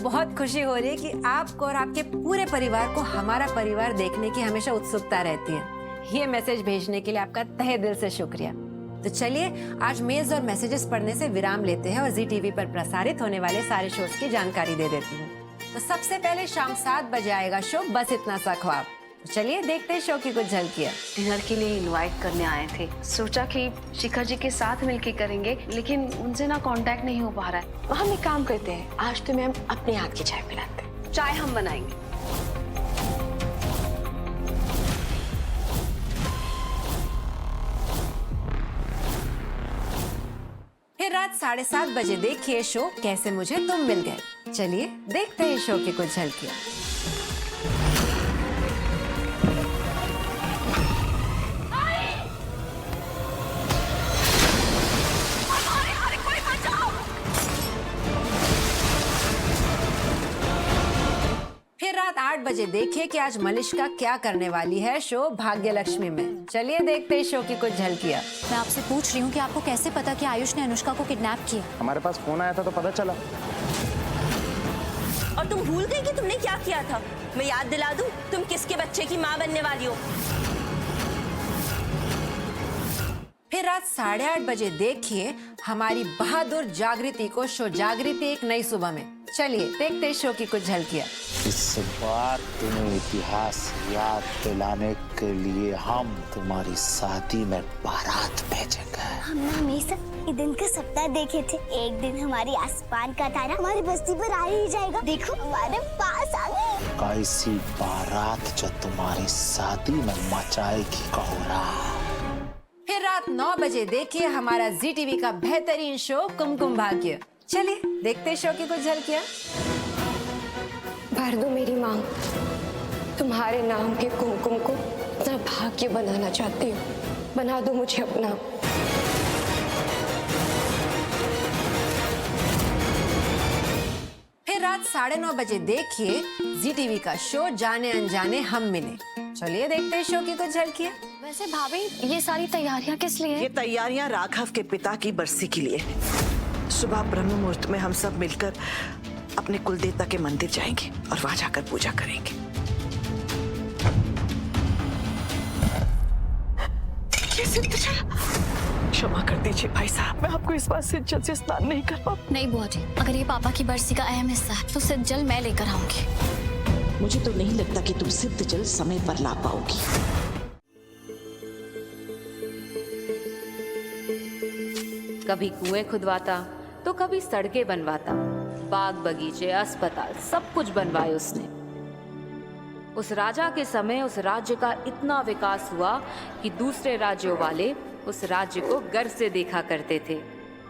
बहुत खुशी हो रही है कि आपको और आपके पूरे परिवार को हमारा परिवार देखने की हमेशा उत्सुकता रहती है। ये मैसेज भेजने के लिए आपका तहे दिल से शुक्रिया। तो चलिए आज मेल्स और मैसेजेस पढ़ने से विराम लेते हैं और जी टीवी पर प्रसारित होने वाले सारे शोज की जानकारी दे देती हूँ। तो सबसे पहले शाम 7 बजे आएगा शो बस इतना सा ख्वाब। तो चलिए देखते हैं शो की कुछ झलकियाँ। डिनर के लिए इनवाइट करने आए थे, सोचा कि शिखा जी के साथ मिलके करेंगे, लेकिन उनसे ना कांटेक्ट नहीं हो पा रहा है। तो हम एक काम करते हैं, आज तुम्हें हम अपने हाथ की चाय पिलाते हैं। चाय हम बनाएंगे। फिर रात 7:30 बजे देखिए शो कैसे मुझे तुम मिल गए। चलिए देखते हैं शो की कुछ झलकियाँ। फिर रात 8 बजे देखिए कि आज मलिष्का क्या करने वाली है शो भाग्य लक्ष्मी में। चलिए देखते हैं शो की कुछ झलकियाँ। मैं आपसे पूछ रही हूँ कि आपको कैसे पता कि आयुष ने अनुष्का को किडनैप किया? हमारे पास फोन आया था तो पता चला। और तुम भूल गई कि तुमने क्या किया था? मैं याद दिला दूं, तुम किसके बच्चे की माँ बनने वाली हो। फिर रात 8:30 बजे देखिए हमारी बहादुर जागृति को शो जागृति एक नई सुबह में। चलिए देखते हैं शो की कुछ झलकियाँ। इस बार तुम्हें इतिहास याद दिलाने के लिए हम तुम्हारी शादी में बारात भेजेंगे। हमने हमेशा ये दिन का सपना देखे थे, एक दिन हमारी आसमान का तारा हमारी बस्ती पर आ ही जाएगा। देखो हमारे पास आ गए। कैसी बारात जो तुम्हारी शादी में मचाएगी कोहरा। फिर रात 9 बजे देखिए हमारा जी टीवी का बेहतरीन शो कुमकुम भाग्य। चलिए देखते हैं शो की कुछ झलकियाँ। भर दो मेरी मांग, तुम्हारे नाम के कुमकुम को इतना भाग्य बनाना चाहती हूँ, बना दो मुझे अपना। फिर रात 9:30 बजे देखिए जी टीवी का शो जाने अनजाने हम मिले। चलिए देखते हैं शो की कुछ झलकियाँ। वैसे भाभी ये सारी तैयारियां किस लिए? ये तैयारियां राघव के पिता की बरसी के लिए। सुबह ब्रह्म मुहूर्त में हम सब मिलकर अपने कुलदेवता के मंदिर जाएंगे और वहां जाकर पूजा करेंगे। क्षमा कर दीजिए भाई साहब, मैं आपको इस बात से जल से स्नान नहीं कर पाऊँ। नहीं बुआ जी, अगर ये पापा की बरसी का अहम हिस्सा है तो सिद्ध जल मैं लेकर आऊंगी। मुझे तो नहीं लगता कि तुम सिद्ध जल समय पर ला पाओगी। कभी कुएं खुदवाता तो कभी सड़कें बनवाता, बाग बगीचे अस्पताल सब कुछ बनवाए उसने। उस राजा के समय उस राज्य का इतना विकास हुआ कि दूसरे राज्यों वाले उस राज्य को गर्व से देखा करते थे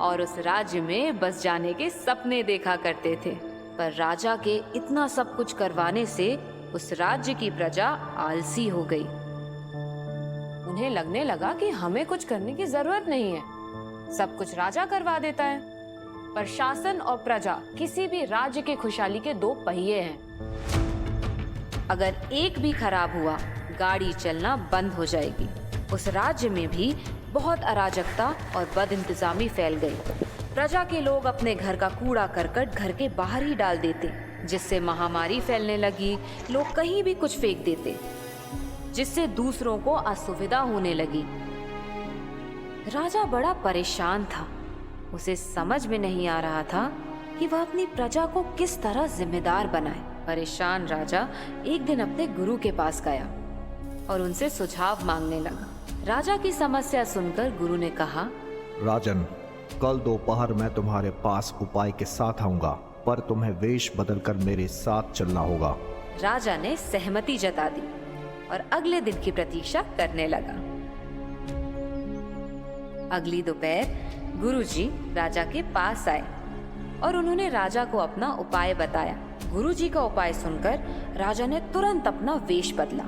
और उस राज्य में बस जाने के सपने देखा करते थे। पर राजा के इतना सब कुछ करवाने से उस राज्य की प्रजा आलसी हो गई। उन्हें लगने लगा कि हमें कुछ करने की जरूरत नहीं है, सब कुछ राजा करवा देता है। पर शासन और प्रजा किसी भी राज्य के खुशहाली के दो पहिए हैं। अगर एक भी खराब हुआ गाड़ी चलना बंद हो जाएगी। उस राज्य में भी बहुत अराजकता और बदइंतजामी फैल गई। प्रजा के लोग अपने घर का कूड़ा करकट घर के बाहर ही डाल देते, जिससे महामारी फैलने लगी। लोग कहीं भी कुछ फेंक देते, जिससे दूसरों को असुविधा होने लगी। राजा बड़ा परेशान था। उसे समझ में नहीं आ रहा था कि वह अपनी प्रजा को किस तरह जिम्मेदार बनाए। परेशान राजा एक दिन अपने गुरु के पास गया और उनसे सुझाव मांगने लगा। राजा की समस्या सुनकर गुरु ने कहा, राजन, कल दोपहर मैं तुम्हारे पास उपाय के साथ आऊंगा, पर तुम्हें वेश बदलकर मेरे साथ चलना होगा। राजा ने सहमति जता दी और अगले दिन की प्रतीक्षा करने लगा। अगली दोपहर गुरुजी राजा के पास आए और उन्होंने राजा को अपना उपाय बताया। गुरुजी का उपाय सुनकर राजा ने तुरंत अपना वेश बदला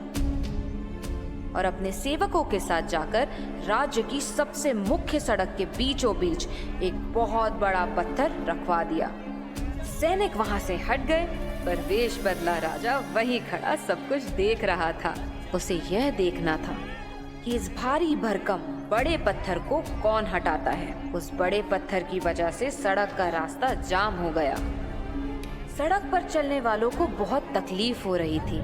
और अपने सेवकों के साथ जाकर राज्य की सबसे मुख्य सड़क के बीचों बीच एक बहुत बड़ा पत्थर रखवा दिया। सैनिक वहां से हट गए, पर वेश बदला राजा वहीं खड़ा सब कुछ देख रहा था। उसे यह देखना था कि इस भारी भरकम बड़े पत्थर को कौन हटाता है। उस बड़े पत्थर की वजह से सड़क का रास्ता जाम हो गया। सड़क पर चलने वालों को बहुत तकलीफ हो रही थी।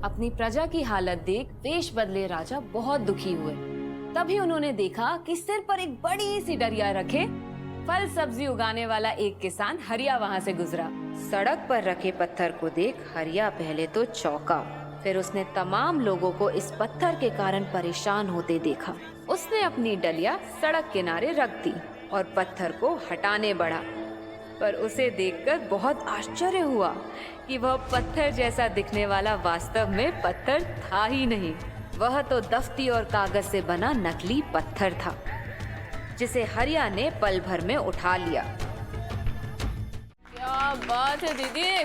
अपनी प्रजा की हालत देख वेश बदले राजा बहुत दुखी हुए। तभी उन्होंने देखा कि सिर पर एक बड़ी सी डरिया रखे फल सब्जी उगाने वाला एक किसान हरिया वहाँ से गुजरा। सड़क पर रखे पत्थर को देख हरिया पहले तो चौंका, फिर उसने तमाम लोगों को इस पत्थर के कारण परेशान होते देखा। उसने अपनी डलिया सड़क किनारे रख दी और पत्थर को हटाने बढ़ा, पर उसे देखकर बहुत आश्चर्य हुआ कि वह पत्थर जैसा दिखने वाला वास्तव में पत्थर था ही नहीं। वह तो दफ्ती और कागज से बना नकली पत्थर था, जिसे हरिया ने पल भर में उठा लिया। क्या बात है दीदी,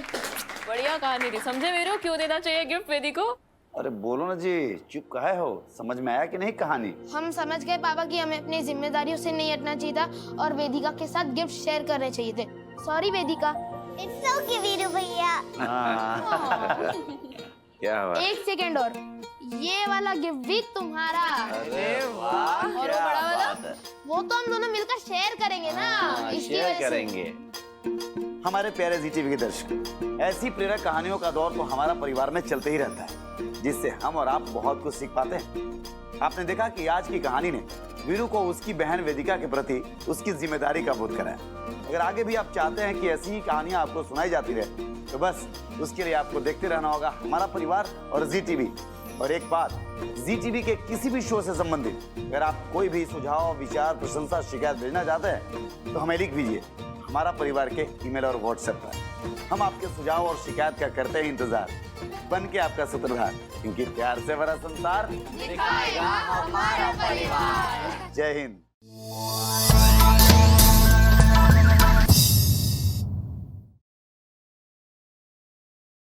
बढ़िया कहानी थी। समझे मेरे, क्यों देना चाहिए गिफ्ट वेदी को? अरे बोलो ना जी, चुप काहे हो? समझ में आया कि नहीं कहानी? हम समझ गए पापा कि हमें अपनी जिम्मेदारियों से नहीं हटना चाहिए था और वेदिका के साथ गिफ्ट शेयर करने चाहिए थे। Sorry Vedika. It's okay Veeru भैया। क्या हुआ? एक सेकेंड और, ये वाला गिफ्ट भी तुम्हारा। अरे वाह, और वो बड़ा वाला, वो तो हम दोनों मिलकर शेयर करेंगे ना, इसकी शेयर वजह से। करेंगे। हमारे प्यारे जी टीवी के दर्शक, ऐसी प्रेरक कहानियों का दौर तो हमारा परिवार में चलते ही रहता है, जिससे हम और आप बहुत कुछ सीख पाते हैं। आपने देखा कि आज की कहानी ने वीरू को उसकी बहन वेदिका के प्रति उसकी जिम्मेदारी का बोध कराया। अगर आगे भी आप चाहते हैं कि ऐसी ही कहानियां आपको सुनाई जाती रहे, तो बस उसके लिए आपको देखते रहना होगा हमारा परिवार और जी टीवी। और एक बात, जी टीवी के किसी भी शो से संबंधित अगर आप कोई भी सुझाव, विचार, प्रशंसा, शिकायत भेजना चाहते हैं तो हमें लिख दीजिए हमारा परिवार के ईमेल और व्हाट्सएप पर। हम आपके सुझाव और शिकायत का करते हैं इंतजार, बन के आपका सूत्रधार, क्योंकि प्यार से भरा संसार दिखाएगा हमारा परिवार। जय हिंद।